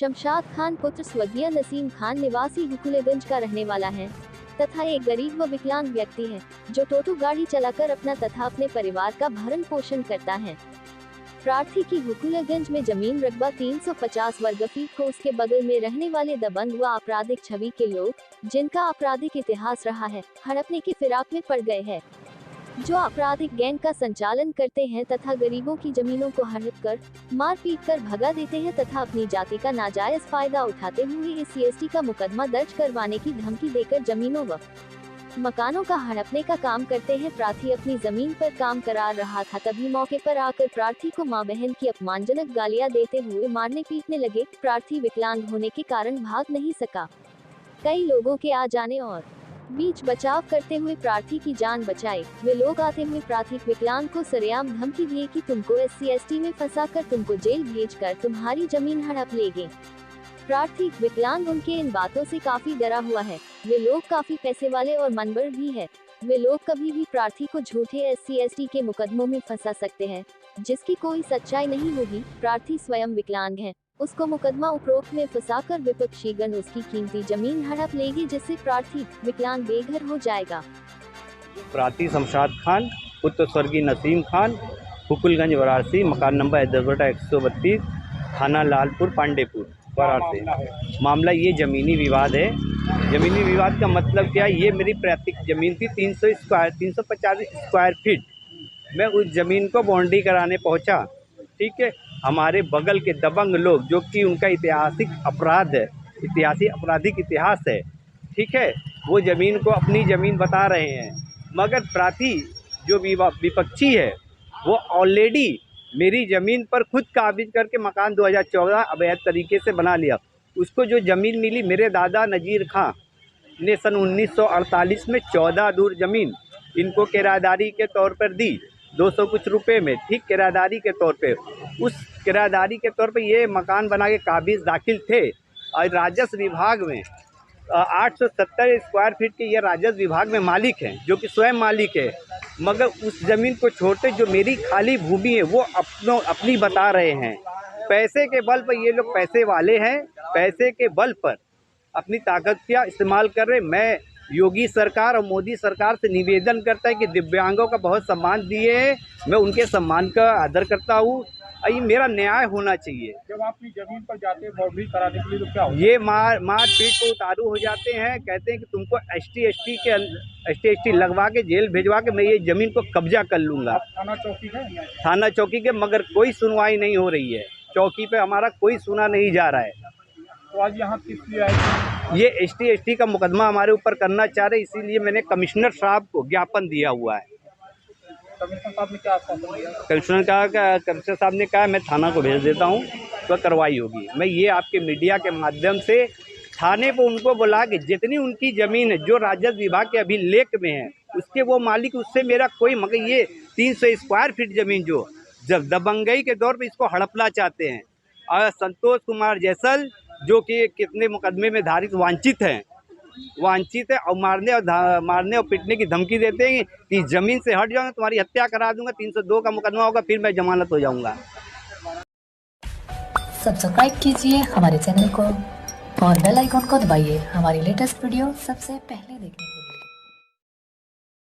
शमशाद खान पुत्र स्वर्गीय नसीम खान निवासी हुकुलेगंज का रहने वाला है तथा एक गरीब व विकलांग व्यक्ति है जो टोटो गाड़ी चलाकर अपना तथा अपने परिवार का भरण पोषण करता है। प्रार्थी की हुकुलेगंज में जमीन रकबा 350 वर्ग फीट को उसके बगल में रहने वाले दबंग व आपराधिक छवि के लोग, जिनका आपराधिक इतिहास रहा है, हड़पने की फिराक में पड़ गए हैं, जो आपराधिक गैंग का संचालन करते हैं तथा गरीबों की जमीनों को हड़प कर मार पीट कर भगा देते हैं तथा अपनी जाति का नाजायज फायदा उठाते हुए इस सीएसटी का मुकदमा दर्ज करवाने की धमकी देकर जमीनों व मकानों का हड़पने का काम करते हैं। प्रार्थी अपनी जमीन पर काम करा रहा था, तभी मौके पर आकर प्रार्थी को मां बहन की अपमानजनक गालियां देते हुए मारने पीटने लगे। प्रार्थी विकलांग होने के कारण भाग नहीं सका। कई लोगों के आ जाने और बीच बचाव करते हुए प्रार्थी की जान बचाई। वे लोग आते हुए प्रार्थी विकलांग को सरेआम धमकी दिए कि तुमको SC/ST में फंसाकर तुमको जेल भेजकर तुम्हारी जमीन हड़प लेंगे। प्रार्थी विकलांग उनके इन बातों से काफी डरा हुआ है। वे लोग काफी पैसे वाले और मनबर भी है। वे लोग कभी भी प्रार्थी को झूठे SC/ST के मुकदमों में फंसा सकते हैं, जिसकी कोई सच्चाई नहीं होगी। प्रार्थी स्वयं विकलांग है, उसको मुकदमा उपरोक्त में फंसाकर विपक्षी गण उसकी कीमती जमीन हड़प लेगी, जिससे प्रार्थी विकलांग बेघर हो जाएगा। प्रार्थी शमशाद खान पुत्र स्वर्गीय नसीम खान, हुकुलगंज वाराणसी, मकान नंबर 10/132, थाना लालपुर पांडेपुर वाराणसी। मामला ये ज़मीनी विवाद है। ज़मीनी विवाद का मतलब क्या है? ये मेरी पैतृक ज़मीन थी 350 स्क्वायर फीट। मैं उस ज़मीन को बाउंड्री कराने पहुंचा, ठीक है। हमारे बगल के दबंग लोग, जो कि उनका ऐतिहासिक अपराध है, ऐतिहासिक आपराधिक इतिहास है, ठीक है, वो ज़मीन को अपनी ज़मीन बता रहे हैं। मगर प्रार्थी जो विपक्षी है, वो ऑलरेडी मेरी ज़मीन पर खुद काबिज करके मकान 2014 अवैध तरीके से बना लिया। उसको जो ज़मीन मिली, मेरे दादा नज़ीर खां ने सन 1948 में 14 दूर ज़मीन इनको किराएदारी के तौर पर दी, 200 कुछ रुपए में, ठीक, किराएदारी के तौर पे। उस किराएदारी के तौर पे ये मकान बना के काबिज दाखिल थे और राजस्व विभाग में 870 स्क्वायर फीट के ये राजस्व विभाग में मालिक हैं, जो कि स्वयं मालिक है। मगर उस ज़मीन को छोड़ते जो मेरी खाली भूमि है वो अपनी बता रहे हैं। पैसे के बल पर ये लोग पैसे वाले हैं, पैसे के बल पर अपनी ताकत का इस्तेमाल कर रहे। मैं योगी सरकार और मोदी सरकार से निवेदन करता है कि दिव्यांगों का बहुत सम्मान दिए हैं, मैं उनके सम्मान का आदर करता हूँ। ये मेरा न्याय होना चाहिए। जब आप अपनी जमीन पर जाते हैं बाउंड्री कराने के लिए तो क्या होता है? ये मार पीट को उतारू हो जाते हैं, कहते हैं कि तुमको ST/ST लगवा के जेल भेजवा के मैं ये ज़मीन को कब्जा कर लूँगा। थाना चौकी है? थाना चौकी के, मगर कोई सुनवाई नहीं हो रही है। चौकी पे हमारा कोई सुना नहीं जा रहा है। तो आज यहाँ किस लिए आए? ये ST/ST का मुकदमा हमारे ऊपर करना चाह रहे, इसीलिए मैंने कमिश्नर साहब को ज्ञापन दिया हुआ है। कमिश्नर साहब ने क्या आश्वासन दिया? कमिश्नर साहब ने कहा मैं थाना को भेज देता हूँ, तो कार्रवाई होगी। मैं ये आपके मीडिया के माध्यम से थाने पर उनको बुला के जितनी उनकी ज़मीन है जो राजस्व विभाग के अभिलेख में है, उसके वो मालिक, उससे मेरा कोई, मगर ये 300 स्क्वायर फीट ज़मीन जो जब दबंगई के दौर पे इसको हड़पना चाहते हैं। और संतोष कुमार जैसल, जो कि कितने मुकदमे में धारित वांछित है और मारने और पीटने की धमकी देते हैं कि ज़मीन से हट जाओगे तुम्हारी हत्या करा दूंगा, 302 का मुकदमा होगा, फिर मैं जमानत हो जाऊंगा। सब्सक्राइब कीजिए हमारे चैनल को और बेल आइकॉन को दबाइए हमारी लेटेस्ट वीडियो सबसे पहले देखने के लिए।